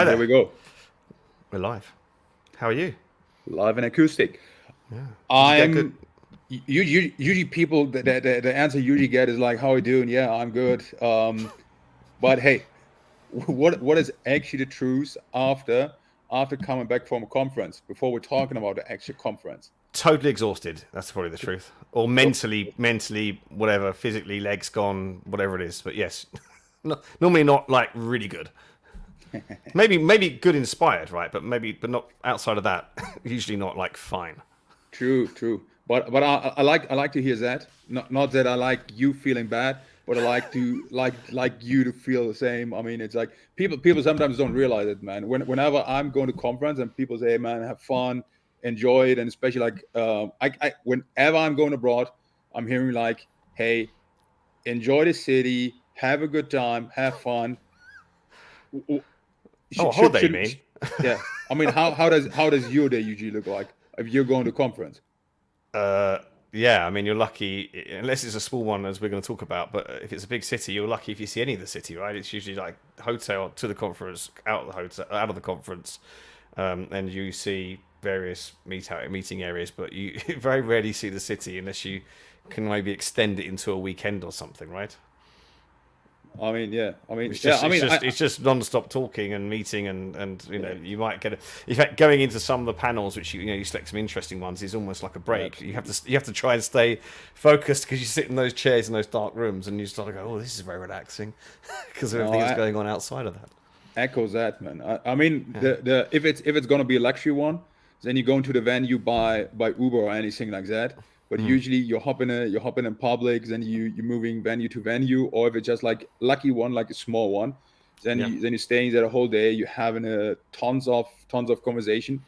And here we go. We're live. How are you? Live and acoustic. Yeah. I'm usually people the answer you usually get is like, how are you doing? Yeah, I'm good. But hey, what is actually the truth after coming back from a conference before we're talking about the actual conference? Totally exhausted. That's probably the truth. Or mentally, whatever, physically, legs gone, whatever it is. But yes, normally not like really good. Maybe good inspired, right? But not outside of that. Usually not like fine. True. But I like to hear that. Not that I like you feeling bad, but I like to like you to feel the same. I mean, it's like people sometimes don't realize it, man. Whenever I'm going to conference and people say, hey, man, have fun, enjoy it, and especially like I whenever I'm going abroad, I'm hearing like, hey, enjoy the city, have a good time, have fun. Oh, a Should holiday, you should mean? yeah. I mean, how does your day usually look like if you're going to conference? Yeah, I mean, you're lucky, unless it's a small one, as we're going to talk about. But if it's a big city, you're lucky if you see any of the city, right? It's usually like hotel to the conference, out of the hotel, out of the conference, and you see various meeting areas. But you very rarely see the city unless you can maybe extend it into a weekend or something, right? I mean, yeah. I mean, It's yeah. just I it's mean, just it's just non-stop talking and meeting and yeah, you might get in fact going into some of the panels which you select some interesting ones is almost like a break. absolutely. You have to try and stay focused because you sit in those chairs in those dark rooms and you start to go, oh, this is very relaxing because of No, everything that's I going on outside of that. echo that, man. I mean, Yeah. the if it's gonna be a luxury one, then you go into the venue by Uber or anything like that. But usually you're hopping in public, then you're moving venue to venue, or if it's just like lucky one, like a small one, then Yeah. you're staying there the whole day. You're having a tons of conversation,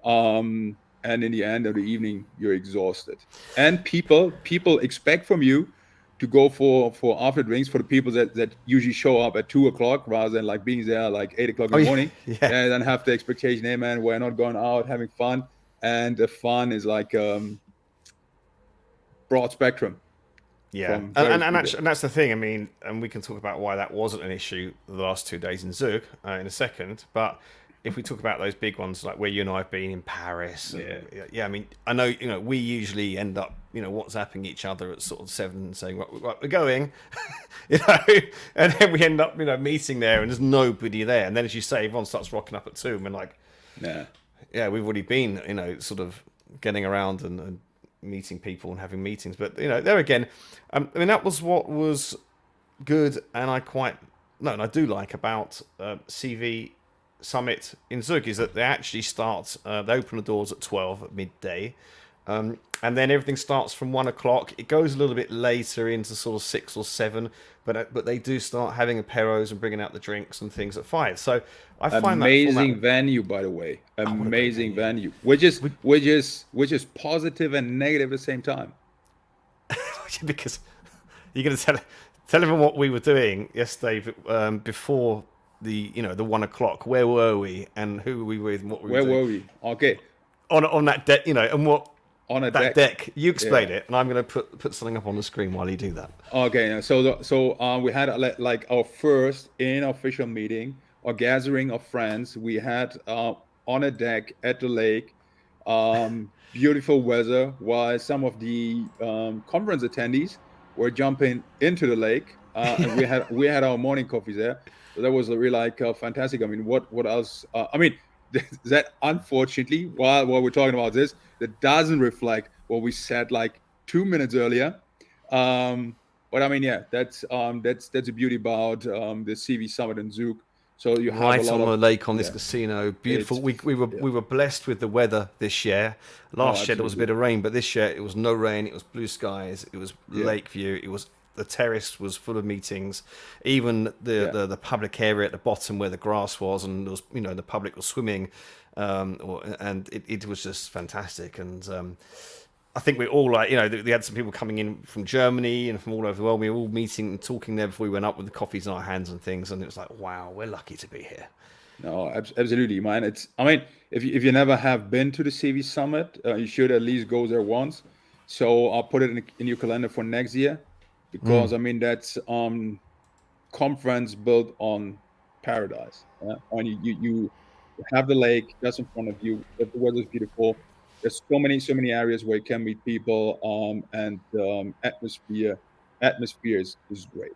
and in the end of the evening, you're exhausted. And people expect from you to go for after drinks for the people that usually show up at 2 o'clock rather than like being there like 8 o'clock in Oh the yeah. morning. Yeah. And then have the expectation, hey man, we're not going out having fun, and the fun is like broad spectrum Yeah, from various people. and that's the thing. I mean, and we can talk about why that wasn't an issue the last 2 days in Zug in a second. But if we talk about those big ones, like where you and I have been in Paris, Yeah. and yeah, I mean, I know we usually end up WhatsApping each other at sort of 7 and saying right we're going, you know, and then we end up meeting there and there's nobody there, and then as you say, everyone starts rocking up at 2, and we're like, Yeah. yeah, we've already been sort of getting around and meeting people and having meetings. But there again, I mean that was what was good, and I do like about CV Summit in Zug is that they actually start. They open the doors at 12 at midday. And then everything starts from 1 o'clock. It goes a little bit later into sort of 6 or 7, but they do start having aperos and bringing out the drinks and things at 5. So I find that format. Amazing venue, by the way. Oh, what a great Amazing venue! venue, which is positive and negative at the same time. Because you're going to tell everyone what we were doing yesterday before the 1 o'clock. Where were we and who were we with and what we were Where doing were we? Okay, on that deck, and what on a that deck. deck. You explain Yeah. it, and I'm going to put something up on the screen while you do that. Okay, we had like our first unofficial meeting or gathering of friends. We had on a deck at the lake, beautiful weather, while some of the conference attendees were jumping into the lake, and we had our morning coffee there. So that was really like fantastic. I mean, what else? I mean, that unfortunately, while we're talking about this, that doesn't reflect what we said like 2 minutes earlier. Um, but I mean, yeah, that's the beauty about the CV Summit in Zug. So you have a Right lot on of the lake on this yeah, casino, it's beautiful. We were blessed with the weather this year. oh, Last year there was a absolutely, bit of rain, but this year it was no rain. It was blue skies. It was yeah, lake view. It was the terrace was full of meetings. Even yeah. the public area at the bottom where the grass was and there was the public was swimming, and it was just fantastic. And I think we all we had some people coming in from Germany and from all over the world. We were all meeting and talking there before we went up with the coffees in our hands and things. And it was like, wow, we're lucky to be here. No, absolutely, man. I mean, if you never have been to the CV Summit, you should at least go there once. So I'll put it in your calendar for next year, because I mean that's conference built on paradise. And you have the lake just in front of you. The weather is beautiful. There's so many areas where you can meet people, and atmosphere is great.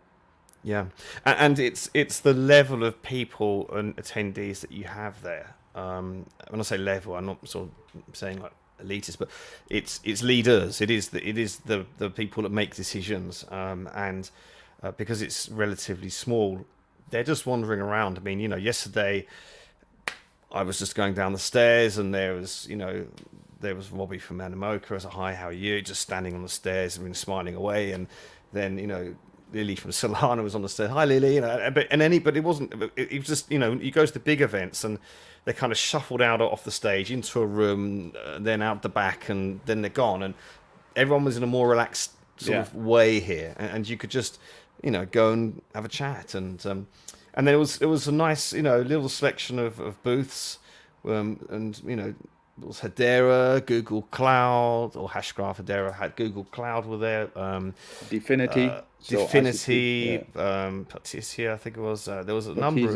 Yeah, and it's the level of people and attendees that you have there. When I say level, I'm not sort of saying like elitist, but it's leaders. It is the people that make decisions, and because it's relatively small, they're just wandering around. I mean, yesterday I was just going down the stairs, and there was Robbie from Animoca as a hi, how are you? Just standing on the stairs, smiling away, and then Lily from Solana was on the stairs. Hi, Lily. But it wasn't. It was just you go to the big events and they kind of shuffled out off the stage into a room, then out the back, and then they're gone. And everyone was in a more relaxed sort of way here, and you could just go and have a chat, and there was a nice little selection of booths, and it was Hedera, Google Cloud, or Hashgraph. Hedera had Google Cloud were there. Definity, Definity, Paticia, I think it was. There was a number of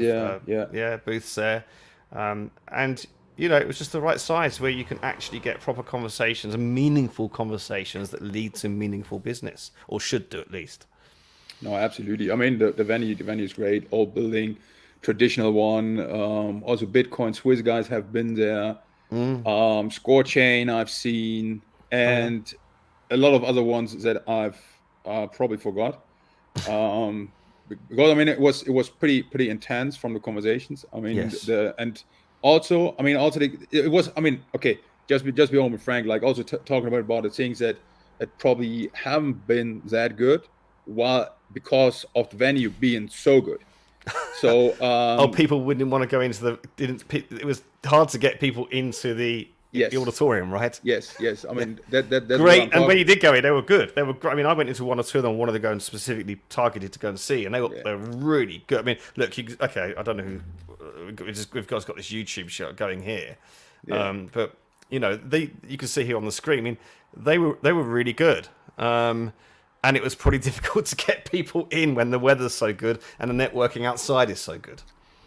booths there, and it was just the right size where you can actually get proper conversations and meaningful conversations that lead to meaningful business, or should do at least. No, absolutely. I mean, the venue is great. Old building, traditional one. Also, Bitcoin Swiss guys have been there. Score Chain I've seen, and a lot of other ones that I've probably forgot. Because I mean, it was pretty intense from the conversations. I mean, Yes. it was. I mean, okay, just be open and frank. Like also talking about the things that probably haven't been that good, because of the venue being so good. So people wouldn't want to go into it was hard to get people into the auditorium, right? Yes. I mean that's great. And when you did go in, they were good. They were. I mean, I went into one or two of them. Wanted to go and specifically targeted to go and see, and they were really good. I mean, look, I don't know who. We've got this YouTube show going here, but you can see here on the screen. I mean, they were really good. And it was pretty difficult to get people in when the weather's so good and the networking outside is so good.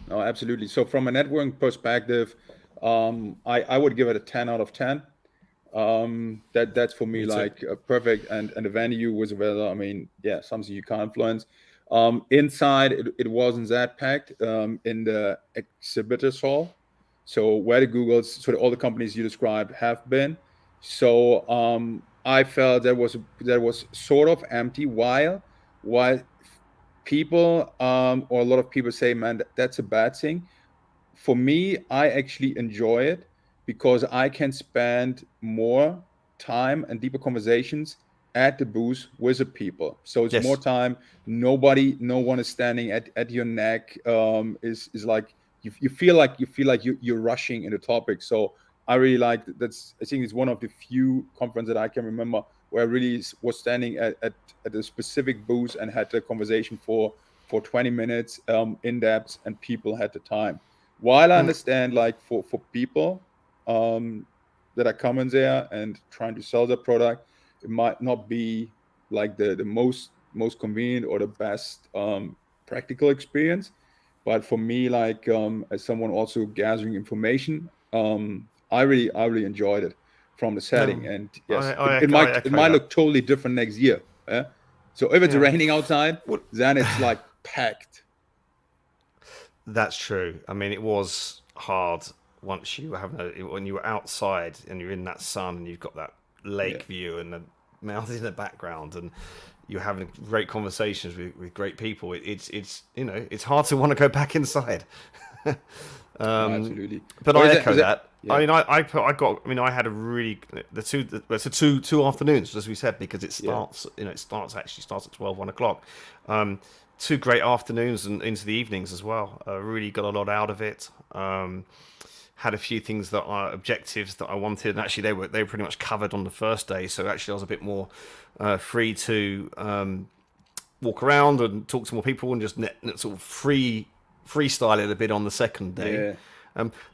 No, absolutely. So from a networking perspective, I would give it a 10 out of 10. That's for me like perfect. And the venue was the weather. I mean, something you can't influence. Inside, it wasn't that packed in the exhibitors hall. So where the all the companies you described have been. So I felt that was sort of empty, while people or a lot of people say, man, that's a bad thing. For me, I actually enjoy it because I can spend more time and deeper conversations at the booth with the people. So it's more time. No one is standing at your neck. Is like you feel like you're rushing into topic. So I really like that's. I think it's one of the few conferences that I can remember where I really was standing at a specific booth and had a conversation for 20 minutes in depth, and people had the time. While I understand, like for people that are coming there and trying to sell their product, it might not be like the most convenient or the best practical experience. But for me, like as someone also gathering information, I really enjoyed it from the setting. And yes, it might look totally different next year. So if it's raining outside, then it's like packed. That's true. I mean, it was hard once when you were outside and you're in that sun and you've got that lake view and the mountains in the background and you're having great conversations with great people. It's hard to want to go back inside. Absolutely. But I echo that. Yeah. I mean, I had a really two afternoons, as we said, because it starts. It starts at 12, 1 o'clock. 2 great afternoons and into the evenings as well. Really got a lot out of it. Had a few things that are objectives that I wanted, and actually they were pretty much covered on the first day. So actually, I was a bit more free to walk around and talk to more people and just sort of freestyle it a bit on the second day.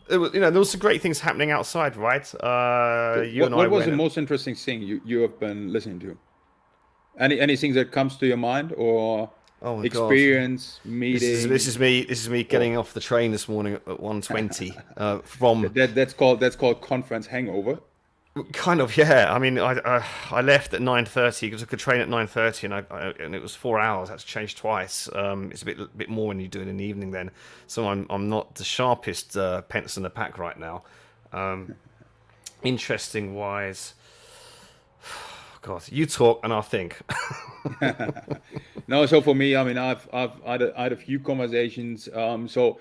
There was some great things happening outside, right? What was the most interesting thing you have been listening to? Anything that comes to your mind, or Oh my god. experience This meeting. is me. This is me Oh, getting off the train this morning at 1:20. From that's called conference hangover. kind of, yeah. I mean, I left at 9:30 because I took a train at 9:30, and and it was 4 hours. I had to change twice. It's a bit more when you do it in the evening then. So I'm not the sharpest pence in the pack right now. Um, Interesting wise, God, you talk and I'll think. No, so for me, I mean, I had a few conversations. So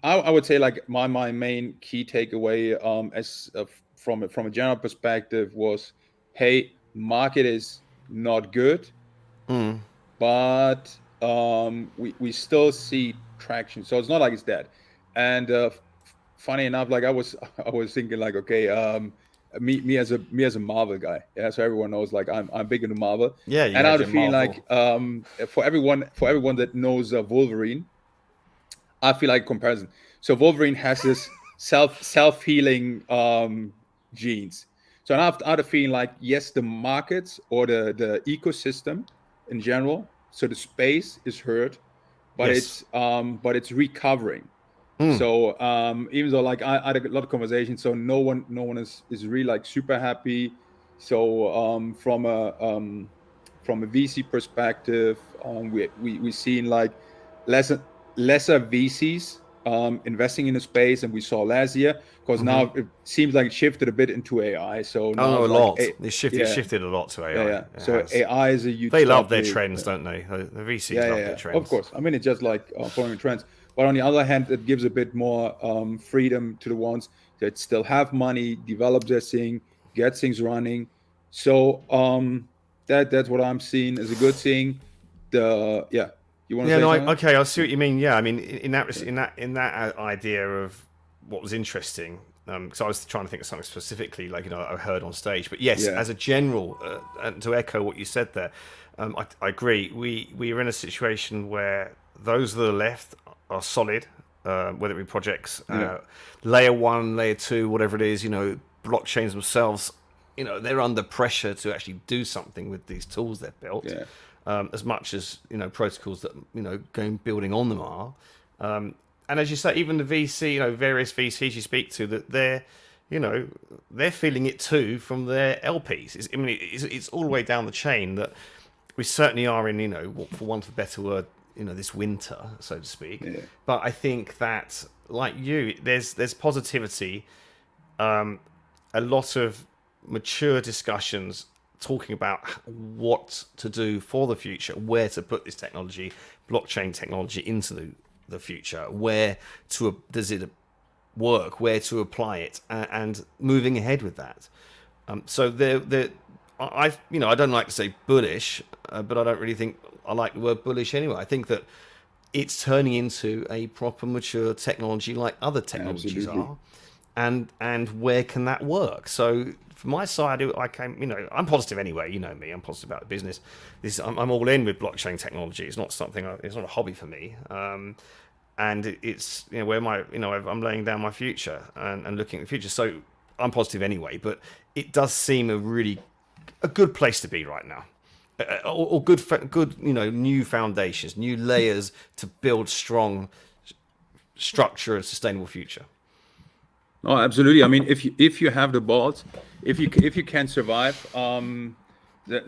I would say like my main key takeaway as from a general perspective was, hey, market is not good, Mm, but we still see traction. So it's not like it's dead. And funny enough, like I was thinking like, okay, me as a Marvel guy, yeah. So everyone knows like I'm big into Marvel, yeah, you and I had had a your feeling Marvel. like for everyone that knows Wolverine, I feel like comparison. So Wolverine has this self-healing genes. So I have a feeling like, yes, the markets or the ecosystem in general, so the space is hurt, but Yes. it's recovering. Mm, So even though like I had a lot of conversations, so no one is really like super happy. So from a VC perspective, we seen like lesser lesser VCs investing in the space than we saw last year, because hmm. now it seems like it shifted a bit into AI. So Oh now no, a it's like lot. It yeah, shifted a lot to yeah, AI. yeah. It So has. AI is a huge They love their topic. trends, don't they? The VCs Yeah, yeah, love their yeah. Of trends. course. I mean, it's just like following trends. But on the other hand, it gives a bit more freedom to the ones that still have money, develop their thing, get things running. So that's what I'm seeing as a good thing. Yeah, you want to Yeah, say no, something? okay, I see what you mean. Yeah, I mean, Yeah, in that idea of what was interesting, because I was trying to think of something specifically, like I heard on stage. But yes, yeah, as a general, and to echo what you said there, I agree. We are in a situation where those that are left are solid, whether it be projects, yeah, layer one, layer two, whatever it is. Blockchains themselves, they're under pressure to actually do something with these tools they've built, yeah, as much as protocols that going building on them are. And as you say, even the VC, various VCs you speak to, that they're feeling it too from their LPs. It's all the way down the chain that we certainly are in, for want of a better word, this winter, so to speak. yeah. But I think that, like you, there's positivity, a lot of mature discussions talking about what to do for the future, where to put this technology, blockchain technology, into the future, where does it work, where to apply it, and moving ahead with that. So I don't like to say bullish, but I don't really think I like the word bullish anyway. I think that it's turning into a proper mature technology like other technologies Absolutely. are, and where can that work? So from my side, I'm positive anyway. You know me, I'm positive about the business. I'm all in with blockchain technology. It's not it's not a hobby for me. And it's where I'm laying down my future and looking at the future. So I'm positive anyway. But it does seem a good place to be right now. Or good new foundations, new layers to build strong structure and sustainable future. Oh, absolutely. I mean, if you have the balls, if you can survive, then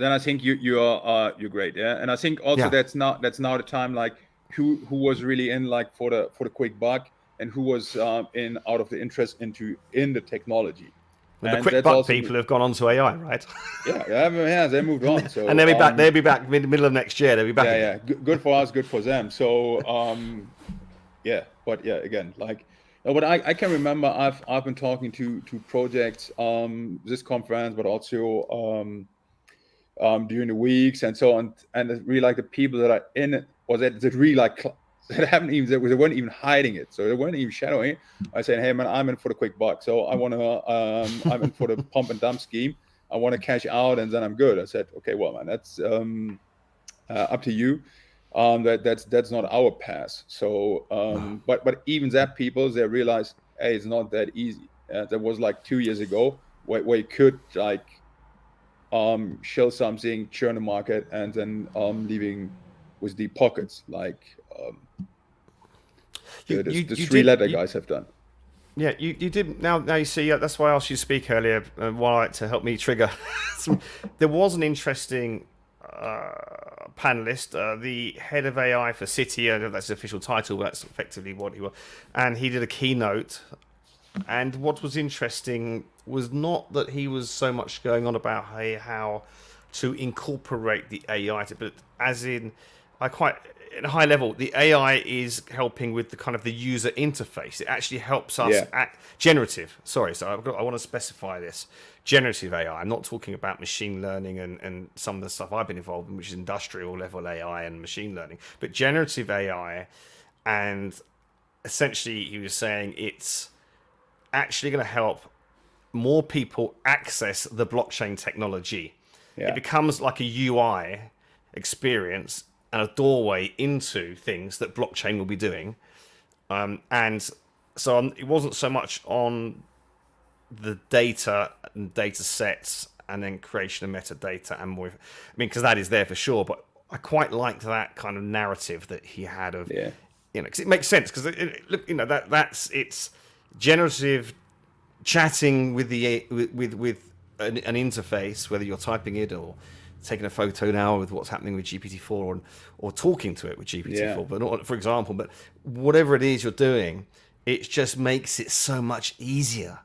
I think you're great. Yeah, and I think also Yeah. that's now the time, like who was really in like for the quick buck, and who was in out of the interest in the technology, With the and quick that's buck also people have gone on to AI, right? yeah, they moved on. And So they'll be back middle of next year. They'll be back yeah, again. yeah, good for us, good for them. So yeah, but yeah, again, like no, but I can remember I've been talking to projects this conference, but also during the weeks and so on, and it's really like the people that are in it, or that really like that haven't even they weren't even hiding it, so they weren't even shadowing it. I said, hey man, I'm in for the quick buck, so I'm in for the pump and dump scheme. I want to cash out and then I'm good. I said, okay, well man, that's up to you. That's not our path. So but even that people, they realize, hey, it's not that easy. That was like 2 years ago, where you could like show something, churn the market, and then leaving with deep pockets, like You the you the you three did letter you, guys have done. yeah, you did. Now you see. That's why I asked you to speak earlier. Why to help me trigger. There was an interesting panelist, the head of AI for City. I don't know if that's the official title, but that's effectively what he was. And he did a keynote. And what was interesting was not that he was so much going on about how to incorporate the AI, but as in, I quite at a high level, the AI is helping with the kind of the user interface. It actually helps us Yeah, act generative. Sorry, so I want to specify this. Generative AI. I'm not talking about machine learning and some of the stuff I've been involved in, which is industrial level AI and machine learning. But generative AI, and essentially he was saying it's actually going to help more people access the blockchain technology. It yeah, becomes like a UI experience and a doorway into things that blockchain will be doing. And so it wasn't so much on the data and data sets and then creation of metadata and more. I mean, because that is there for sure, but I quite liked that kind of narrative that he had of, yeah, because it makes sense. Because look, that's it's generative chatting with the with an interface, whether you're typing it or taking a photo now with what's happening with GPT-4 or talking to it with yeah. GPT-4, but not, for example, but whatever it is you're doing, it just makes it so much easier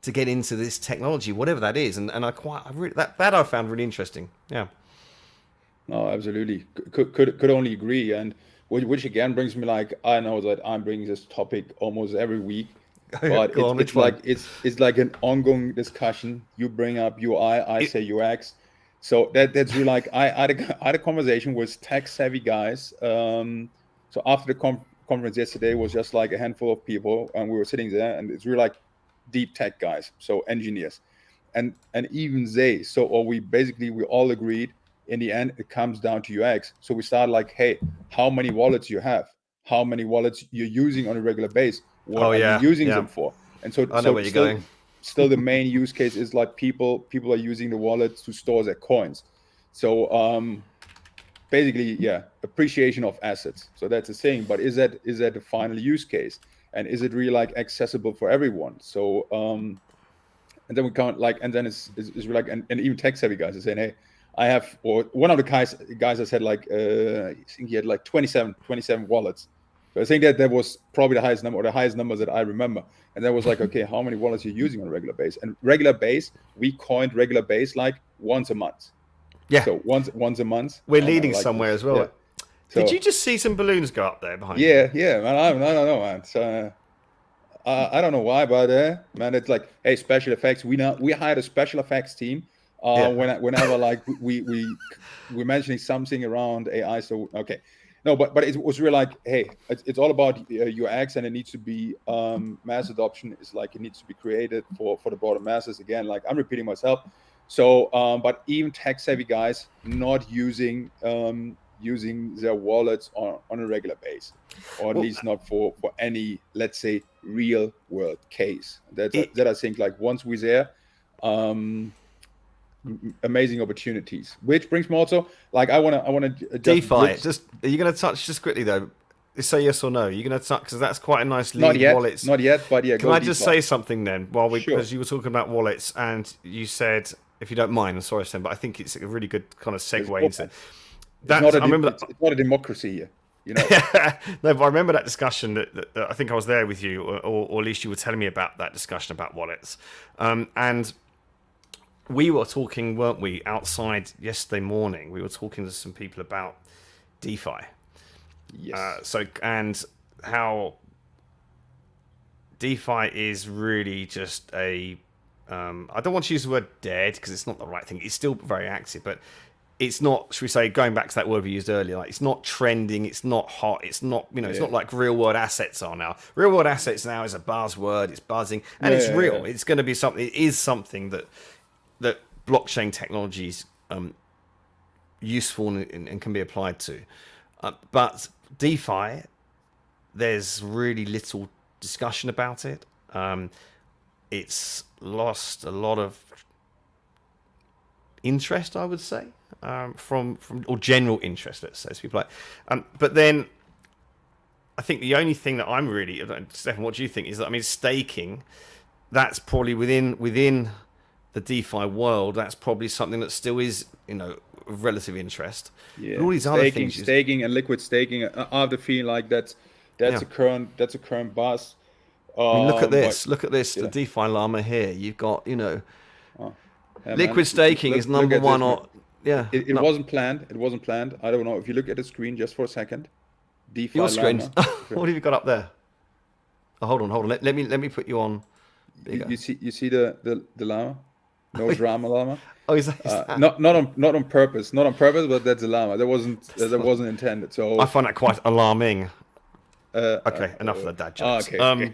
to get into this technology, whatever that is. And I really, that I found really interesting. Yeah. No, absolutely. Could only agree. And which again brings me, like, I know that I'm bringing this topic almost every week, but Go on, it's which one? like it's like an ongoing discussion. You bring up UI, I It, say UX. So that's really like I had a conversation with tech savvy guys. So after the conference yesterday was just like a handful of people, and we were sitting there, and it's really like deep tech guys, so engineers, and even they. So or we all agreed in the end it comes down to UX. So we started like, hey, how many wallets you have, how many wallets you're using on a regular base, what oh are you yeah, using yeah. them for? And so I know so where you're going. still the main use case is like people are using the wallets to store their coins. So basically, yeah, appreciation of assets. So that's the thing. But is that the final use case? And is it really like accessible for everyone? So and then we can't like, and then it's like, and even tech savvy guys are saying, hey, I have, or one of the guys I said like, I think he had like 27 wallets. So I think that was probably the highest number, or the highest numbers that I remember. And that was like, okay, how many wallets you're using on a regular base? And regular base, we coined regular base like once a month. Yeah, So once a month. we're Oh man, I leading like somewhere this. as Yeah. well. Did you So just see some balloons go up there behind you? yeah, man. I don't know, man. So I don't know why, but man, it's like, hey, special effects. We hired a special effects team. Yeah. Whenever like we're mentioning something around AI. So okay, no, but it was really like, hey, it's all about UX, and it needs to be mass adoption. Is like it needs to be created for the broader masses. Again, like I'm repeating myself. So, but even tech savvy guys not using their wallets on a regular basis, or at Well, least not for any, let's say, real world case. it, That I think like once we're there, um, amazing opportunities. Which brings me also like I want to just DeFi. bridge. Just are you going to touch just quickly though? Say yes or no. You're going to touch because that's quite a nice Not lead. yet, Wallets. not yet, but yeah, Can go I just deeper. say something then? While we Sure. because you were talking about wallets and you said if you don't mind, I'm sorry, Sam, but I think it's a really good kind of There's segue no into It's not that. a I remember it's not a democracy here, you know. that. No, but I remember that discussion that I think I was there with you, or at least you were telling me about that discussion about wallets, and we were talking, weren't we, outside yesterday morning? We were talking to some people about DeFi. Yes. And how DeFi is really just a. I don't want to use the word dead because it's not the right thing. It's still very active, but it's not. Should we say, going back to that word we used earlier? Like it's not trending. It's not hot. It's not. It's Yeah. not like real world assets are now. Real world assets now is a buzzword. It's buzzing and Yeah, it's yeah, yeah. real. It's going to be something. It is something that blockchain technologies useful and can be applied to. But DeFi, there's really little discussion about it. It's lost a lot of interest, I would say. from or general interest, let's say, as people like. But then I think the only thing that I'm really, Stefan, what do you think? Is that, I mean, staking, that's probably within the DeFi world, that's probably something that still is, of relative interest. Yeah, But all these other things, staking and liquid staking, I have the feeling like that's a current buzz. I mean, look at this. But Look at this. The yeah. DeFi llama here. You've got, Oh, yeah, man. liquid staking is number at one. this, man. Or yeah, It wasn't planned. It wasn't planned. I don't know if you look at the screen just for a second. DeFi your screen. llama. What have you got up there? Oh, hold on. Let me put you on. You see the llama? No drama llama. Oh, is that? Not on purpose, but that's a llama. That wasn't intended. So I find that quite alarming. Okay, enough of the dad jokes. Okay.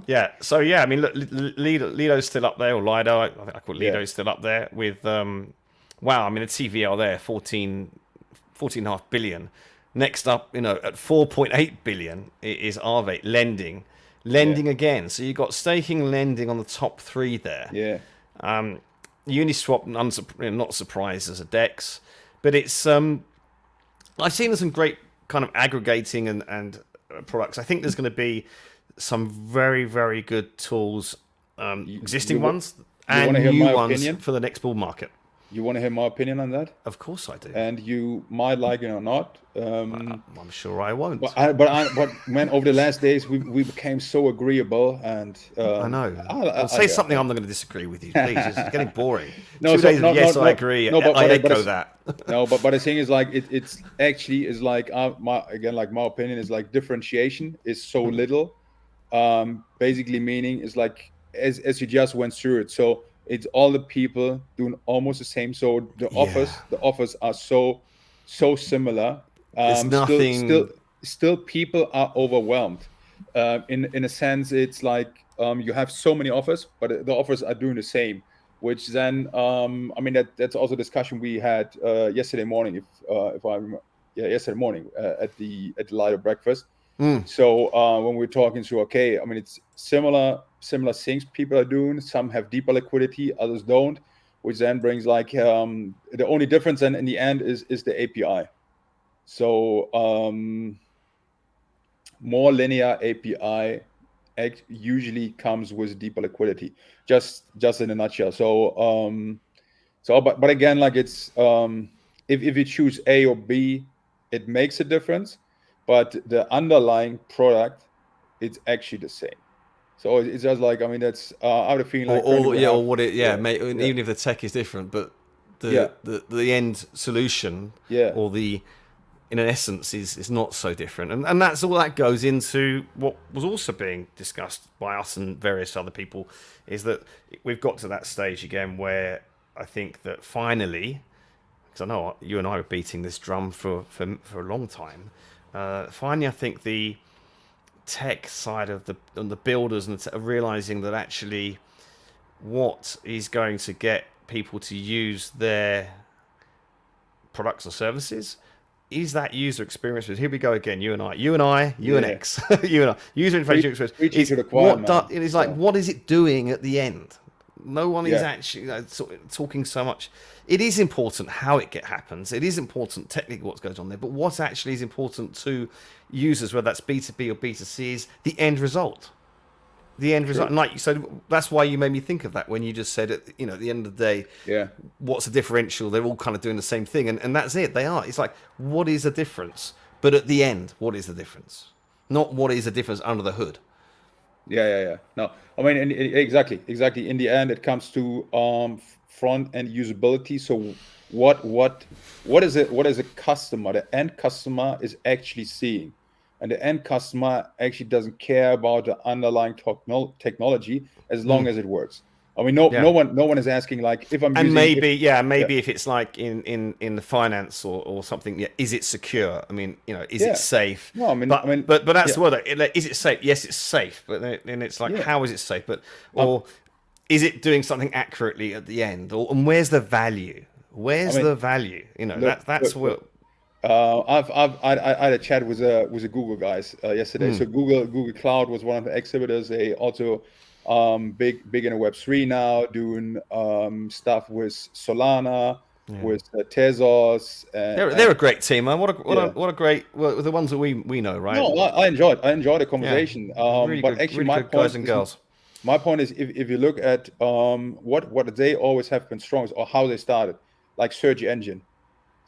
Yeah. So yeah, I mean, look, Lido's still up there, or Lido. I think I call it Lido. Yeah. Still up there with. Wow. I mean, the TVL there, 14.5 billion. Next up, at 4.8 billion is Aave lending again. So you've got staking, lending on the top three there. Yeah. Uniswap, not surprised as a DEX, but it's I've seen some great kind of aggregating and products. I think there's going to be some very, very good tools, existing ones and new ones opinion? For the next bull market. You want to hear my opinion on that? Of course I do. And you might like it or not. I'm sure I won't. But man, over the last days we became so agreeable, and I know. I'll say something. I'm not going to disagree with you, please. It's getting boring. No, 2 days of yes, I agree. I echo that. No, but the thing is, like, it's actually is like my opinion is like differentiation is so little. Basically, meaning is like as you just went through it. So it's all the people doing almost the same. So the offers are so similar. There's nothing. Still, people are overwhelmed. In a sense, it's like you have so many offers, but the offers are doing the same. Which then, I mean, that's also a discussion we had yesterday morning. If I remember, yesterday morning at the Lido breakfast. So when we're talking through, okay, I mean, it's similar things people are doing. Some have deeper liquidity, others don't, which then brings like the only difference then in the end is the API. So more linear API usually comes with deeper liquidity, just in a nutshell. So but again, like it's if you choose A or B, it makes a difference. But the underlying product, it's actually the same. So it's just like, I mean, that's I have a feeling like even if the tech is different, but the end solution or in an essence is not so different, and that's all that goes into what was also being discussed by us and various other people, is that we've got to that stage again where I think that finally, because I know you and I were beating this drum for a long time. Finally, I think the tech side of the builders are realizing that actually what is going to get people to use their products or services is that user experience. Here we go again, you and I, UNX, you and I, user interface experience. It's like, what is it doing at the end? No one is actually talking so much. It is important how it happens. It is important technically what goes on there. But what actually is important to users, whether that's B2B or B2C, is the end result. The end result. And like you said, that's why you made me think of that when you just said, at the end of the day, what's the differential? They're all kind of doing the same thing. And that's it. They are. It's like, what is the difference? But at the end, what is the difference? Not what is the difference under the hood. Yeah. No, I mean, exactly. In the end, it comes to front end usability. So what is it? What is a customer? The end customer is actually seeing, and the end customer actually doesn't care about the underlying technology as long as it works. I mean, no one is asking like if I'm. And maybe if it's like in the finance or something, is it secure? I mean, is it safe? No, I mean, but that's the word. Is it safe? Yes, it's safe. But then it's like, how is it safe? Or is it doing something accurately at the end? And where's the value? The value? That's what. I had a chat with a Google guys yesterday. So Google Cloud was one of the exhibitors. They also big in a Web3 now, doing stuff with Solana, with Tezos. They're a great team, man. Yeah. What a great, well, the ones that we know, right? No, I enjoyed the Yeah, conversation. But actually, really good guys and girls. my point is, if you look at what they always have been strong is, or how they started, like search engine.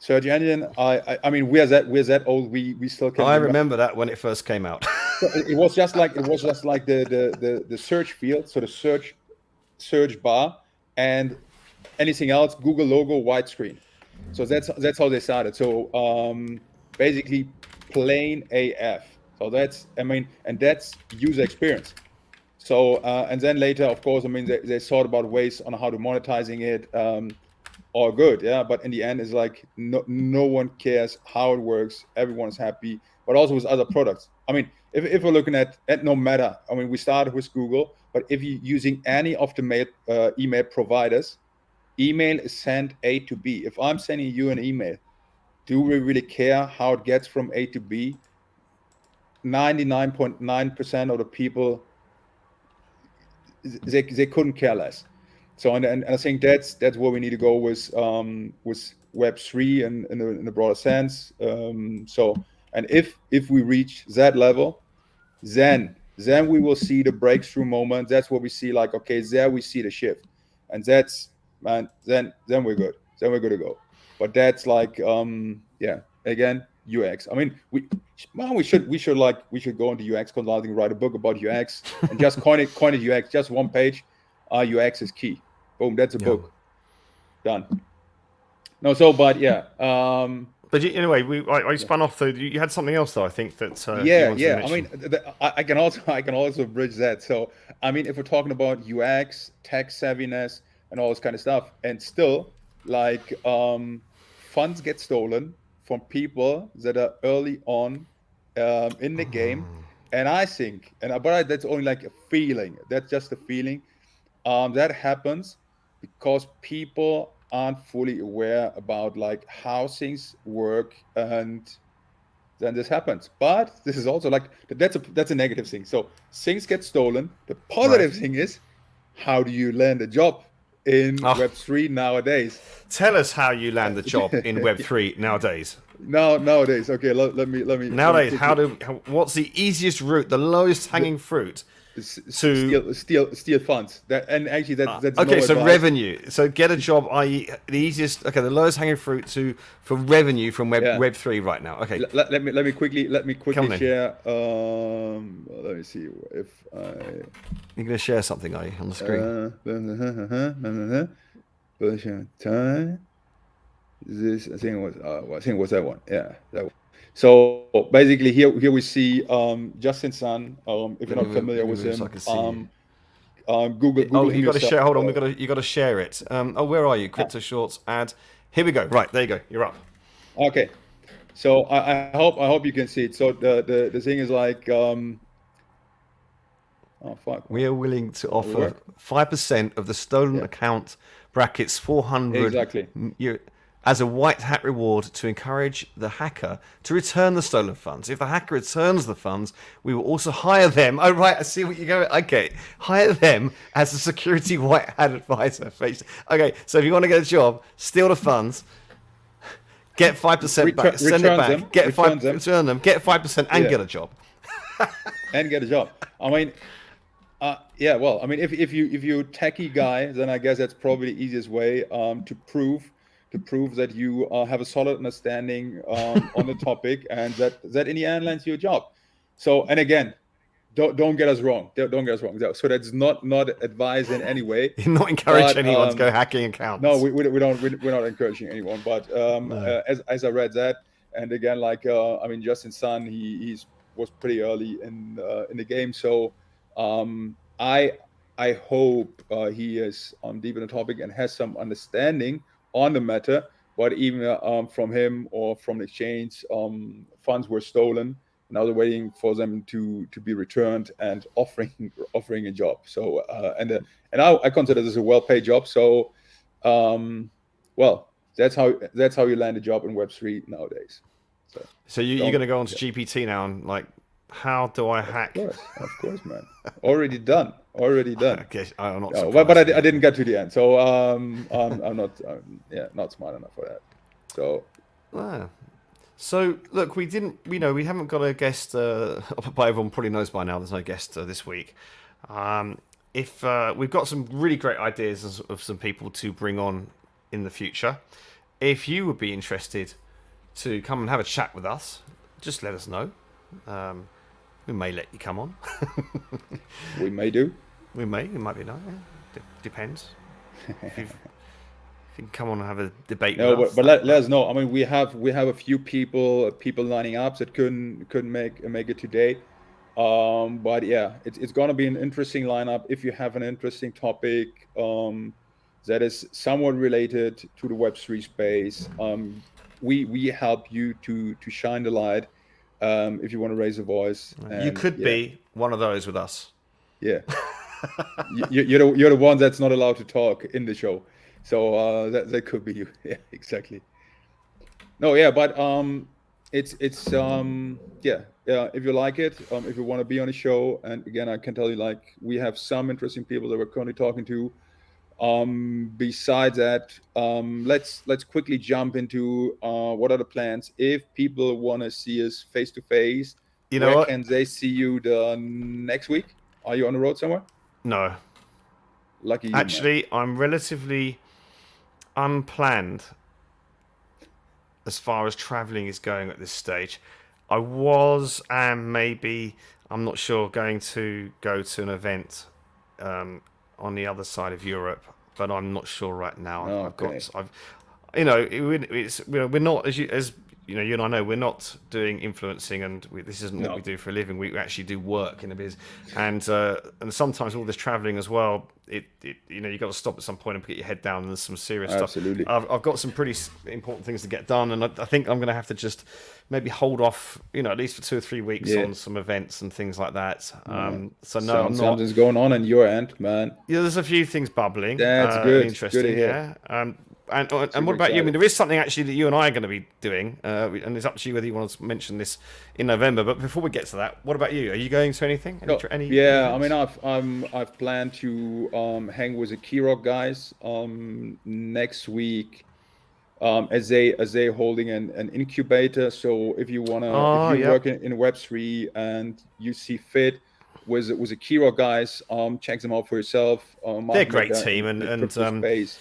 I mean, we're that old. We still can I remember. remember that when it first came out. It was just like the search field, so the search bar, and anything else, Google logo, white screen. So that's how they started. So basically plain AF. So that's, I mean, and that's user experience. So and then later, of course, I mean, they thought about ways on how to monetizing it. All good, yeah. But in the end, it's like no one cares how it works. Everyone's happy, but also with other products. I mean, if we're looking at no matter, I mean, we started with Google, but if you're using any of the email providers, email is sent A to B. If I'm sending you an email, do we really care how it gets from A to B? 99.9% of the people, they couldn't care less. So and I think that's where we need to go with Web3 and in the broader sense. So and if we reach that level, then we will see the breakthrough moment. That's what we see. Like, okay, there we see the shift, and that's, man. Then we're good. Then we're good to go. But that's like yeah. Again, UX. I mean, we should go into UX consulting, write a book about UX, and just coin it UX. Just one page. UX is key. Boom, that's a book. Done. No, so, but yeah. But anyway, I spun off though. You had something else though. I think that. Yeah. I mean, I can also bridge that. So, I mean, if we're talking about UX, tech savviness, and all this kind of stuff, and still, like, funds get stolen from people that are early on in the game, and I think, but that's only like a feeling. That's just a feeling. That happens because people aren't fully aware about like how things work, and then this happens. But this is also like that's a negative thing. So things get stolen. The positive thing is, how do you land a job in Web3 nowadays? Tell us how you land the job in Web3 nowadays. Nowadays, okay. Let me. Nowadays, what's the easiest route, the lowest hanging fruit? To steal funds. And actually that's okay. No So advice. revenue. So get a job, i.e., the easiest. Okay, the lowest hanging fruit for revenue from Web3 right now. Okay. Let me quickly share. Let me see if you're going to share something, are you, on the screen? This I think it was that one. Yeah, that one. So basically, here we see Justin Sun. If you're not familiar with him, Google. Oh, you got to share. Hold on, you got to share it. Where are you? Crypto Shorts ad. Here we go. Right, there you go. You're up. Okay. So I hope you can see it. So the thing is like, oh fuck. We are willing to offer 5% of the stolen account brackets 400 exactly. As a white hat reward to encourage the hacker to return the stolen funds. If the hacker returns the funds, we will also hire them. Oh, right, I see what you're going. Okay, hire them as a security white hat advisor. Okay, so if you want to get a job, steal the funds, get 5% back, send it back, return them, get 5%, and get a job. And get a job. I mean, yeah. Well, I mean, if you're a techie guy, then I guess that's probably the easiest way to prove that you have a solid understanding on the topic, and that in the end lands you a job. So, and again, don't get us wrong. Don't get us wrong. So that's not advised in any way. You're not encouraging anyone to go hacking accounts. No, we're not encouraging anyone. But no. As I read that, and again, like I mean, Justin Sun, he was pretty early in the game. So I hope he is deep in the topic and has some understanding on the matter, but even from him or from the exchange, funds were stolen. Now they're waiting for them to be returned and offering a job. So and I consider this a well-paid job. So well, that's how you land a job in Web3 nowadays. So you're going to go onto GPT now and like How do I hack? Of course, man. Already done. Okay, I'm not No, surprised. but I didn't get to the end, so I'm not not smart enough for that. So Ah. So look, we haven't got a guest. But everyone probably knows by now, there's no guest this week. If we've got some really great ideas of some people to bring on in the future, if you would be interested to come and have a chat with us, just let us know. We may let you come on. we may do. We might be not. Yeah. Depends. If you can come on and have a debate No, with us. but let us know. I mean, we have a few people lining up that couldn't make it today. But yeah, it's gonna be an interesting lineup. If you have an interesting topic that is somewhat related to the Web3 space, we help you to shine the light. If you want to raise a voice, You could be one of those with us. Yeah. You're the one that's not allowed to talk in the show, so that could be you. Yeah, exactly. No, yeah, but it's yeah. If you like it, if you want to be on a show, and again, I can tell you, like, we have some interesting people that we're currently talking to. Besides that, let's quickly jump into what are the plans. If people want to see us face to face, You know where what? can they see you the next week? Are you on the road somewhere? No. Lucky you, Actually, I'm relatively unplanned as far as travelling is going at this stage. I was, and maybe, I'm not sure, going to go to an event on the other side of Europe, but I'm not sure right now. Okay. We're not, as you know, you and I know, we're not doing influencing, and this isn't what we do for a living. We actually do work in the biz, and sometimes all this travelling as well. You got to stop at some point and put your head down. And there's some serious Absolutely. stuff. I've got some pretty important things to get done, and I think I'm going to have to just maybe hold off, at least for 2 or 3 weeks on some events and things like that. So no, I'm not. Something's going on your end, man. Yeah, there's a few things bubbling. That's good. Interesting. Good to hear. Yeah. And what about you? I mean, there is something actually that you and I are going to be doing, and it's up to you whether you want to mention this in November. But before we get to that, what about you? Are you going to anything? I mean, I've planned to hang with the Key Rock guys next week, as they holding an incubator. So if you wanna, if you work in Web3 and you see fit with the Key Rock guys, check them out for yourself. They're a great team, and space.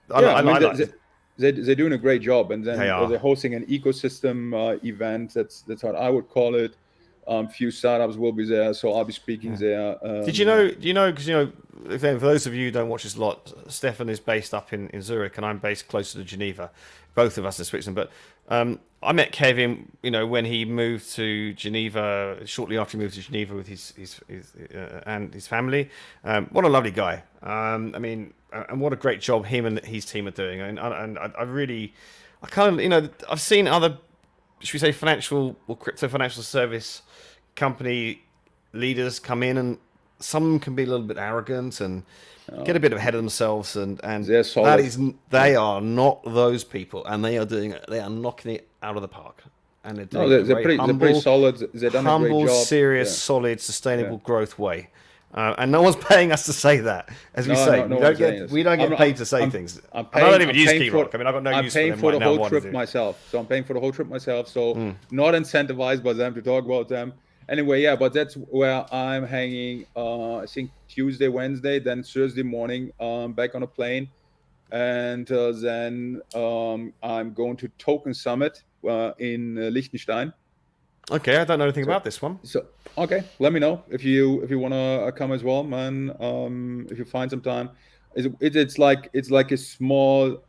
They're doing a great job, and then they're hosting an ecosystem event. That's what I would call it. Few startups will be there, so I'll be speaking there. Did you know? Do you know? Because for those of you who don't watch this a lot, Stefan is based up in Zurich, and I'm based closer to Geneva. Both of us in Switzerland, but I met Kevin, when he moved to Geneva, shortly after he moved to Geneva with his and his family. What a lovely guy. And what a great job him and his team are doing. And I've seen other, should we say, financial or crypto financial service company leaders come in, and some of them can be a little bit arrogant and get a bit ahead of themselves, and they are not those people, and they are knocking it out of the park, and they're doing they're pretty solid. They've done a great job. Serious, solid, sustainable growth way. And no one's paying us to say that, as we say. We don't get paid to say things. I don't even use Key Rock. I mean, I've got no use for them right now. I'm paying for the whole trip myself. So I'm paying for the whole trip myself. So not incentivized by them to talk about them. Anyway, but that's where I'm hanging. I think Tuesday, Wednesday, then Thursday morning, back on a plane, and then I'm going to Token Summit in Liechtenstein. Okay, I don't know anything about this one. So okay, let me know if you wanna come as well, man. If you find some time, it's like a small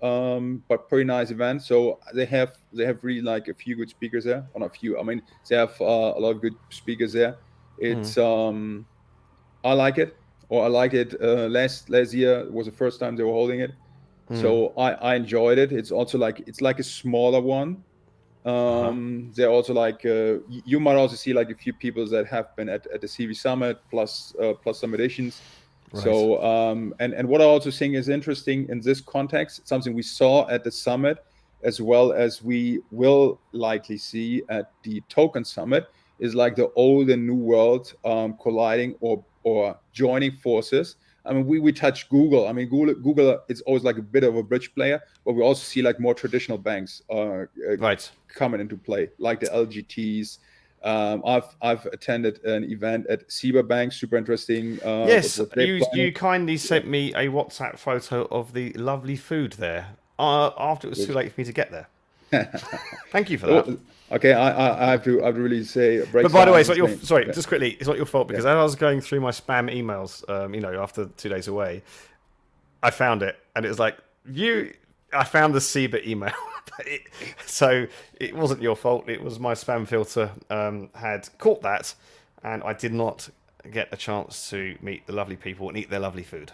but pretty nice event. So they have really like a few good speakers there. Or not a few. I mean, they have a lot of good speakers there. It's I like it. Last year was the first time they were holding it, so I enjoyed it. It's also like a smaller one. They're also like you might also see like a few people that have been at the CV Summit plus some additions. Right. So and what I also think is interesting in this context, something we saw at the summit as well as we will likely see at the Token Summit, is like the old and new world colliding or joining forces. I mean, we touch Google. I mean, Google is always like a bit of a bridge player, but we also see like more traditional banks Right. coming into play, like the LGTs. I've attended an event at SIBA Bank, super interesting. Yes, What they're you planning. kindly sent me a WhatsApp photo of the lovely food there after it was too late for me to get there. Thank you for that. Okay, I have to really say break But by the way, it's silence not and your say, sorry. yeah, Just quickly, it's not your fault yeah. because as I was going through my spam emails, after 2 days away, I found it and it was like you. I found the SIBA email, so it wasn't your fault. It was my spam filter had caught that, and I did not get a chance to meet the lovely people and eat their lovely food.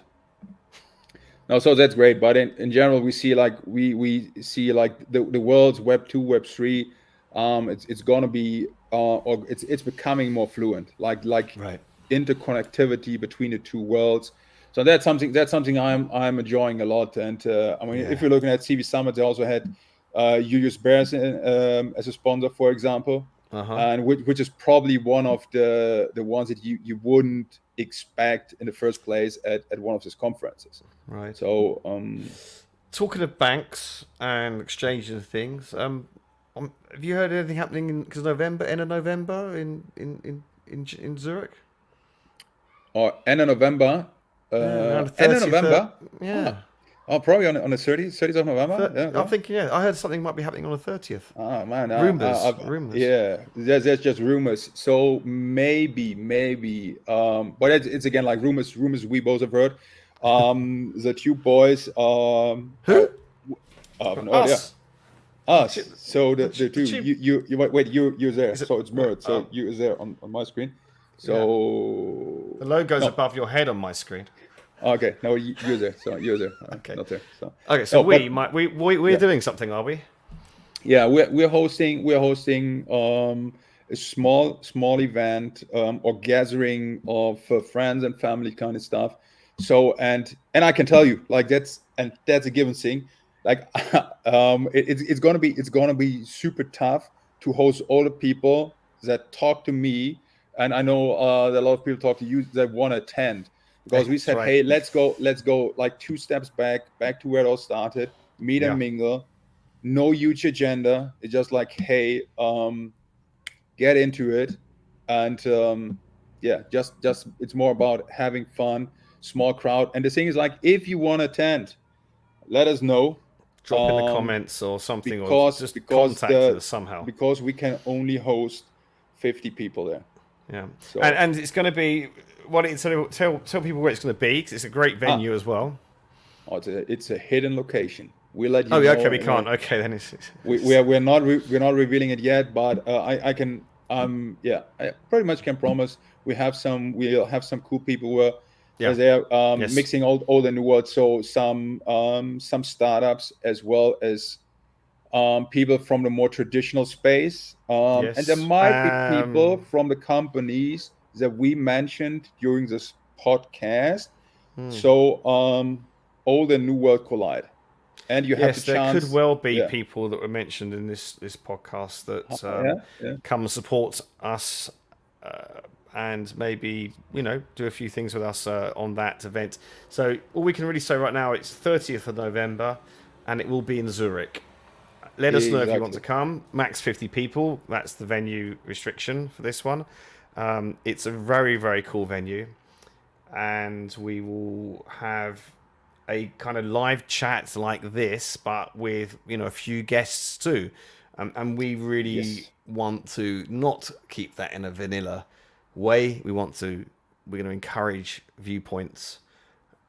No, so that's great. But in general, we see like we see like the world's Web 2, Web 3. It's gonna be or it's becoming more fluent. Like Right. interconnectivity between the two worlds. So that's something I'm enjoying a lot. And I mean, if Yeah. you're looking at CV Summit, they also had Julius Bears as a sponsor, for example, Uh huh. and which is probably one of the ones that you wouldn't expect in the first place at one of these conferences. Right. So Talking of banks and exchanges and things, have you heard anything happening in because November, end of November in Zurich? or end of November, Yeah, around the end of 30th. November. Yeah. Ah, probably on the 30th of November. Yeah, I'm okay. thinking, yeah, I heard something might be happening on the 30th. Ah man, Rumors, rumors. yeah, there's just rumors. So maybe, but it's again like rumors we both have heard. The two boys Who? I have no idea. Us. Us. So the The two two. you wait you're there. Is it? So it's mirrored. So Oh, you is there on my screen. yeah. So The logo's no. above your head on my screen. Okay, no, you're there. So you're there. Okay. Not there. So Okay, so no, but we're yeah, doing something, are we? yeah, we're hosting a small event or gathering of friends and family kind of stuff. So and I can tell you like that's a given thing. Like it's gonna be super tough to host all the people that talk to me, and I know that a lot of people talk to you that want to attend because we That's said, right. hey, let's go like two steps back to where it all started, meet and Yeah. mingle, no huge agenda. It's just like, hey, get into it, and yeah, just it's more about having fun, small crowd. And the thing is, like, if you want to attend, let us know, Drop in the comments or something, or because just because contact the us somehow. because we can only host 50 people there. Yeah, So and it's going to be what it tell people where it's going to be because it's a great venue as well. it's a hidden location. We'll let Oh you yeah, okay, know. we can't. Okay, then We're not revealing it yet, but I can yeah, I pretty much can promise we'll have some cool people who are yeah, there, yes, mixing all the new words. So some startups as well as people from the more traditional space, and there yes. might be people from the companies that we mentioned during this podcast. So old and new world collide, and you have the Yes, there could chance. well be Yeah, people that were mentioned in this podcast that yeah, yeah. come and support us, and maybe do a few things with us on that event. So all we can really say right now, it's 30th of November, and it will be in Zurich. Let us know if you want Exactly. to come. Max 50 people. That's the venue restriction for this one. It's a very, very cool venue. And we will have a kind of live chat like this, but with, a few guests too. And we really Yes. want to not keep that in a vanilla way. We're going to encourage viewpoints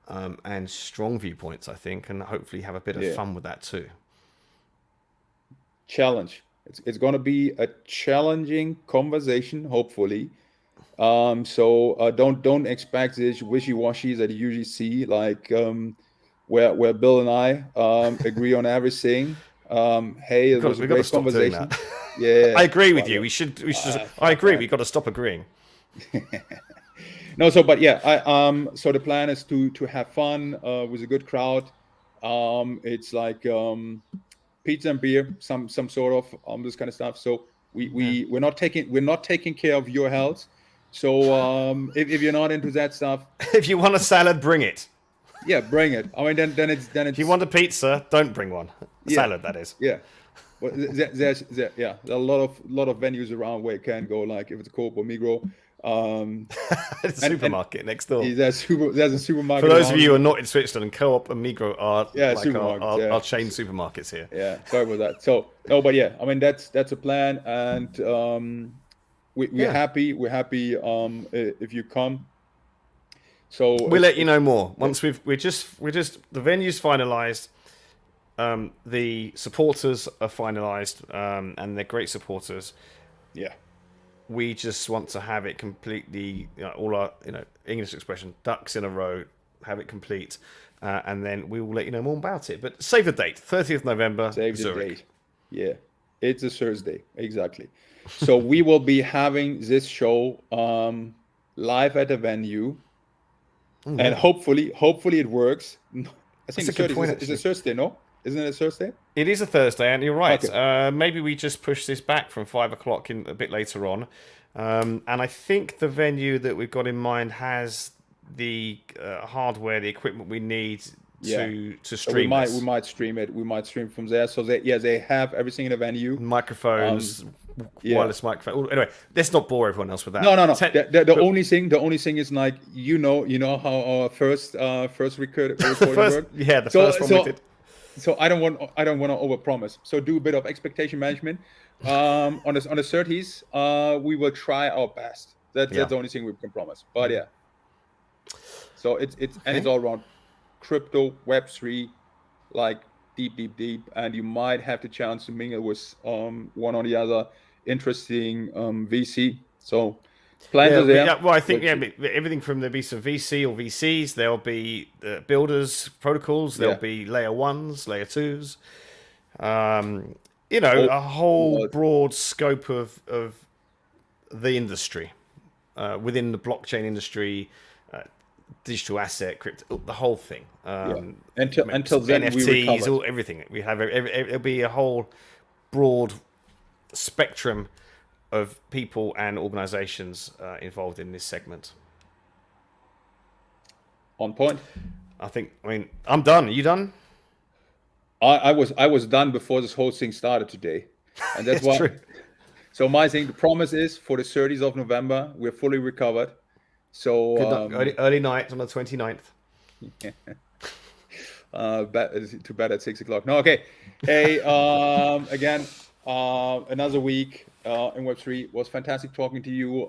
and strong viewpoints, I think, and hopefully have a bit of Yeah. fun with that too. Challenge. It's going to be a challenging conversation, hopefully. So don't expect this wishy-washy that you usually see, like where Bill and I agree on everything. Hey, it was a We've got to great stop doing conversation. that. Yeah. I agree with Well, you. yeah. We should. I Fuck, agree. man. We've got to stop agreeing. No, so but yeah, so the plan is to have fun with a good crowd. It's like pizza and beer, some sort of this kind of stuff. So We're not taking care of your health. So if you're not into that stuff, If you want a salad, bring it. yeah, bring it. I mean, then it's If you want a pizza, don't bring one. yeah, Salad, that is. yeah. But there's yeah, there are a lot of venues around where you can go. Like if it's Coop or Migros, It's a supermarket next door. there's a supermarket. For those of around. you who are not in Switzerland, Co-op and Migros are supermarkets, our chain supermarkets here. Yeah, sorry about that. So no, but yeah, I mean that's a plan, and we're happy. We're happy if you come. So We'll let you know more once we're just the venue's finalised. The supporters are finalised, and they're great supporters. Yeah, we just want to have it completely, all our English expression, ducks in a row, have it complete, and then we will let you know more about it. But save the date, 30th November, save the Zurich. date. Yeah, it's a Thursday, exactly. So we will be having this show live at the venue, and hopefully it works. I think it's a Thursday, no? Isn't it a Thursday? It is a Thursday, and you're right. Okay. Maybe we just push this back from 5 o'clock in a bit later on. And I think the venue that we've got in mind has the hardware, the equipment we need to stream. So we might stream it. We might stream from there. So they have everything in the venue. Microphones, wireless microphone. Anyway, let's not bore everyone else with that. No. The only thing is like you know how our first recording worked. Yeah, the first one we did. So I don't want to overpromise. So do a bit of expectation management. On the 30s, we will try our best. That's the only thing we can promise. But yeah. So it's all around crypto, Web3, like deep, and you might have the chance to mingle with one or the other interesting VC. So plans are there. Yeah, well, I think everything from there'll be some VC or VCs. There'll be builders, protocols. There'll be layer 1s, layer 2s. A whole broad scope of the industry within the blockchain industry, digital asset, crypto, the whole thing. Until then, NFTs, everything. We have it'll be a whole broad spectrum of people and organizations involved in this segment. On point. I'm done. Are you done? I was done before this whole thing started today, and that's why. True. So my thing, the promise is for the 30th of November, we're fully recovered. So early night on the 29th. To bed at 6 o'clock. No, okay. Hey, again, another week in Web3 was fantastic talking to you.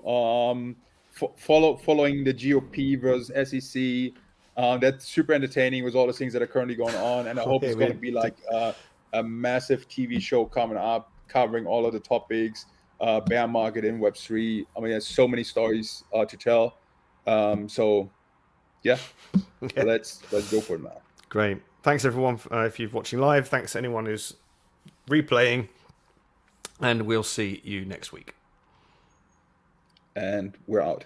Following the GOP versus SEC. That's super entertaining with all the things that are currently going on, and I hope it's going to be like a massive TV show coming up covering all of the topics, bear market in Web3. I mean, there's so many stories to tell. So let's go for it now. Great. Thanks everyone if you're watching live. Thanks anyone who's replaying, and we'll see you next week. And we're out.